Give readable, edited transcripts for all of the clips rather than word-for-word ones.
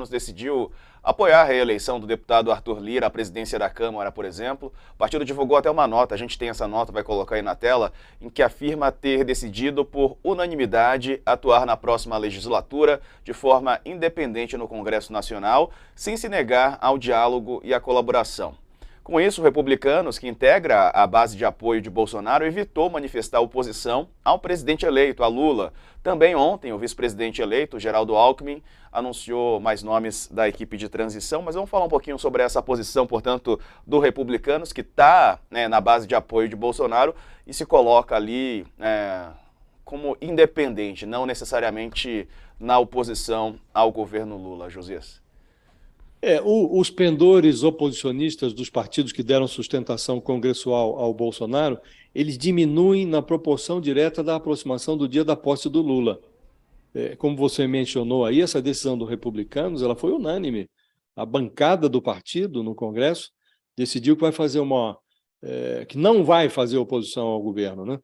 decidiu apoiar a reeleição do deputado Arthur Lira à presidência da Câmara, por exemplo. O partido divulgou até uma nota, a gente tem essa nota, vai colocar aí na tela, em que afirma ter decidido por unanimidade atuar na próxima legislatura de forma independente no Congresso Nacional, sem se negar ao diálogo e à colaboração. Com isso, o Republicanos, que integra a base de apoio de Bolsonaro, evitou manifestar oposição ao presidente eleito, a Lula. Também ontem, o vice-presidente eleito, Geraldo Alckmin, anunciou mais nomes da equipe de transição, mas vamos falar um pouquinho sobre essa posição, portanto, do Republicanos, que está na base de apoio de Bolsonaro e se coloca ali como independente, não necessariamente na oposição ao governo Lula. Josias. Os pendores oposicionistas dos partidos que deram sustentação congressual ao Bolsonaro, eles diminuem na proporção direta da aproximação do dia da posse do Lula. Como você mencionou aí, essa decisão dos republicanos ela foi unânime. A bancada do partido no Congresso decidiu que vai fazer que não vai fazer oposição ao governo, né?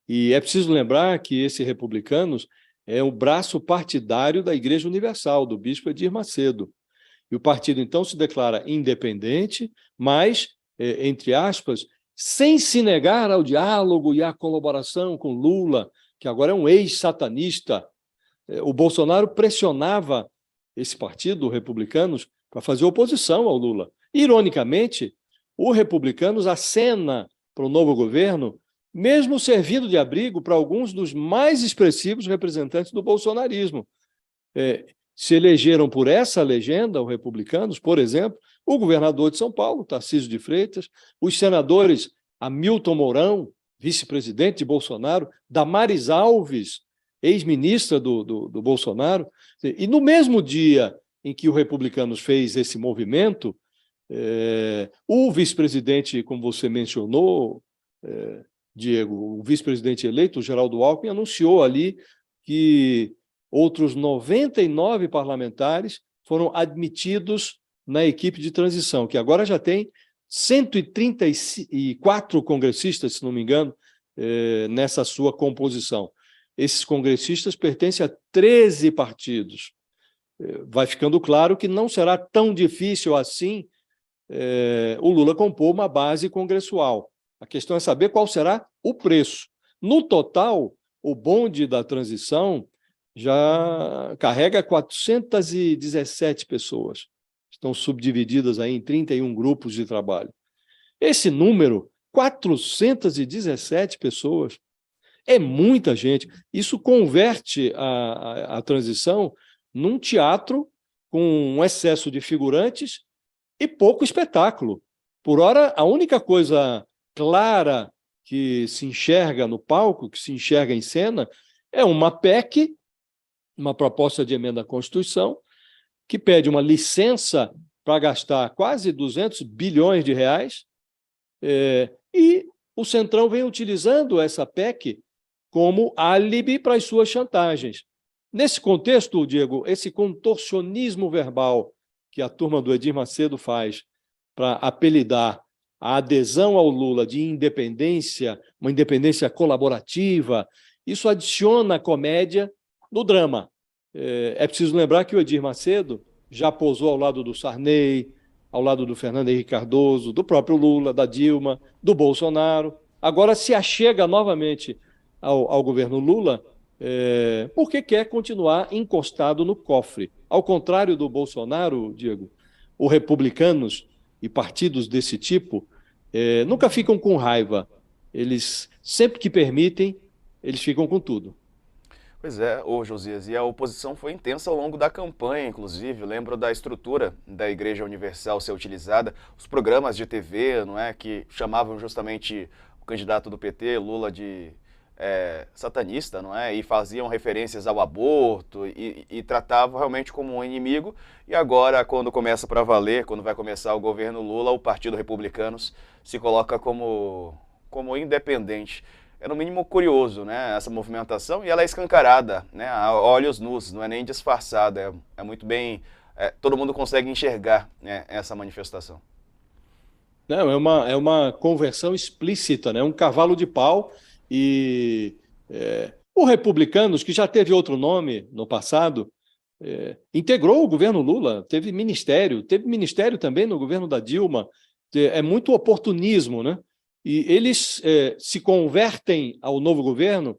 E é preciso lembrar que esse Republicanos é o braço partidário da Igreja Universal, do bispo Edir Macedo. E o partido, então, se declara independente, mas, entre aspas, sem se negar ao diálogo e à colaboração com Lula, que agora é um ex-satanista. O Bolsonaro pressionava esse partido, o Republicanos, para fazer oposição ao Lula. Ironicamente, o Republicanos acena para o novo governo, mesmo servindo de abrigo para alguns dos mais expressivos representantes do bolsonarismo. Se elegeram por essa legenda, os republicanos, por exemplo, o governador de São Paulo, Tarcísio de Freitas, os senadores Hamilton Mourão, vice-presidente de Bolsonaro, Damares Alves, ex-ministra do Bolsonaro. E no mesmo dia em que o Republicanos fez esse movimento, o vice-presidente, como você mencionou, Diego, o vice-presidente eleito, o Geraldo Alckmin, anunciou ali que outros 99 parlamentares foram admitidos na equipe de transição, que agora já tem 134 congressistas, se não me engano, nessa sua composição. Esses congressistas pertencem a 13 partidos. Vai ficando claro que não será tão difícil assim o Lula compor uma base congressual. A questão é saber qual será o preço. No total, o bonde da transição já carrega 417 pessoas. Estão subdivididas aí em 31 grupos de trabalho. Esse número, 417 pessoas, é muita gente. Isso converte a transição num teatro com um excesso de figurantes e pouco espetáculo. Por ora, a única coisa clara que se enxerga no palco, que se enxerga em cena, é uma PEC, uma proposta de emenda à Constituição, que pede uma licença para gastar quase 200 bilhões de reais, e o Centrão vem utilizando essa PEC como álibi para as suas chantagens. Nesse contexto, Diego, esse contorcionismo verbal que a turma do Edir Macedo faz para apelidar a adesão ao Lula de independência, uma independência colaborativa, isso adiciona a comédia no drama. É preciso lembrar que o Edir Macedo já posou ao lado do Sarney, ao lado do Fernando Henrique Cardoso, do próprio Lula, da Dilma, do Bolsonaro. Agora se achega novamente ao governo Lula porque quer continuar encostado no cofre. Ao contrário do Bolsonaro, Diego, os republicanos e partidos desse tipo nunca ficam com raiva. Eles, sempre que permitem, eles ficam com tudo. Pois é, Josias, e a oposição foi intensa ao longo da campanha, inclusive. Eu lembro da estrutura da Igreja Universal ser utilizada, os programas de TV, não é, que chamavam justamente o candidato do PT, Lula, de satanista, não é, e faziam referências ao aborto e tratavam realmente como um inimigo. E agora, quando começa para valer, quando vai começar o governo Lula, o Partido Republicanos se coloca como independente. É no mínimo curioso, né, essa movimentação, e ela é escancarada, né, a olhos nus, não é nem disfarçada, é muito bem, todo mundo consegue enxergar, né, essa manifestação. Não, é uma conversão explícita, né, um cavalo de pau, e o Republicanos, que já teve outro nome no passado, integrou o governo Lula, teve ministério também no governo da Dilma. É muito oportunismo, né? E eles se convertem ao novo governo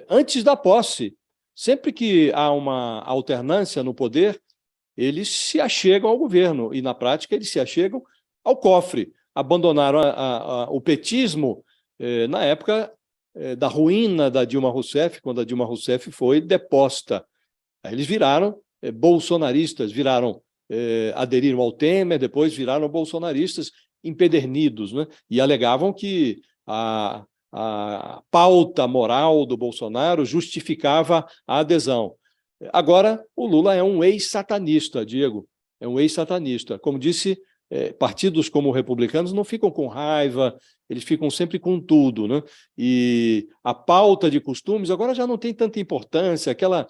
antes da posse. Sempre que há uma alternância no poder, eles se achegam ao governo e, na prática, eles se achegam ao cofre. Abandonaram o petismo na época da ruína da Dilma Rousseff, quando a Dilma Rousseff foi deposta. Aí eles viraram bolsonaristas, aderiram ao Temer, depois viraram bolsonaristas empedernidos, né? E alegavam que a pauta moral do Bolsonaro justificava a adesão. Agora, o Lula é um ex-satanista, Diego, é um ex-satanista. Como disse, partidos como republicanos não ficam com raiva, eles ficam sempre com tudo, né? E a pauta de costumes agora já não tem tanta importância, aquela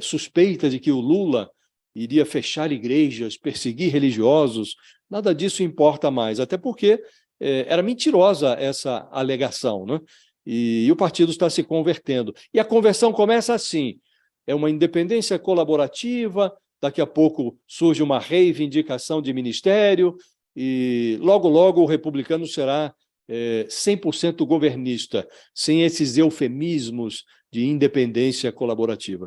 suspeita de que o Lula iria fechar igrejas, perseguir religiosos, nada disso importa mais, até porque era mentirosa essa alegação, né? E o partido está se convertendo. E a conversão começa assim, é uma independência colaborativa, daqui a pouco surge uma reivindicação de ministério, e logo, logo o republicano será 100% governista, sem esses eufemismos de independência colaborativa.